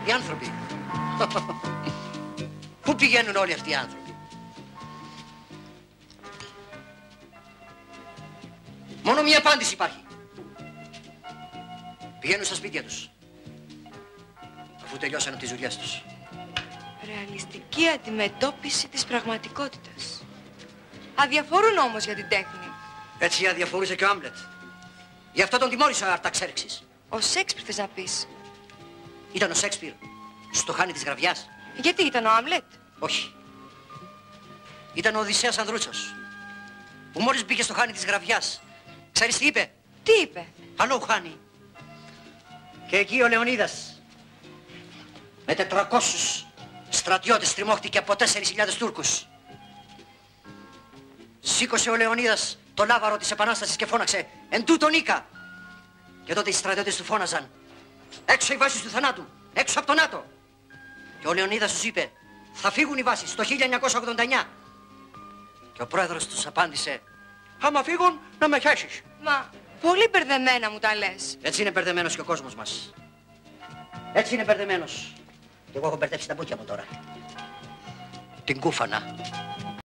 Οι άνθρωποι. Πού πηγαίνουν όλοι αυτοί οι άνθρωποι? Μόνο μία απάντηση υπάρχει. Πηγαίνουν στα σπίτια τους, αφού τελειώσανε τις δουλειές τους. Ρεαλιστική αντιμετώπιση της πραγματικότητας. Αδιαφορούν όμως για την τέχνη. Έτσι αδιαφορούσε και ο Άμλετ. Γι' αυτό τον τιμώρησε ο Αρταξέρξης. Ο Σέξπιρ θες να πεις? Ήταν ο Σέξπιρ στο χάνι της γραβιάς? Γιατί ήταν ο Άμλετ? Όχι. Ήταν ο Οδυσσέας Ανδρούτσος, που μόλις μπήκε στο χάνι της γραβιάς, ξέρεις τι είπε? Τι είπε? Αλλού χάνει. Και εκεί ο Λεωνίδας με 400 στρατιώτες τριμώχτηκε από 4.000 Τούρκους. Σήκωσε ο Λεωνίδας το λάβαρο της Επανάστασης και φώναξε «Εν τούτο νίκα». Και τότε οι στρατιώτες του φώναζαν «Έξω οι βάσεις του θανάτου, έξω από το ΝΑΤΟ». Και ο Λεωνίδας τους είπε «Θα φύγουν οι βάσεις το 1989». Και ο πρόεδρος τους απάντησε «Άμα φύγουν να με χέσεις». Μα πολύ μπερδεμένα μου τα λες. Έτσι είναι μπερδεμένος και ο κόσμος μας. Έτσι είναι μπερδεμένος. Και εγώ έχω μπερδέψει τα μπούκια μου τώρα. Την κούφανα.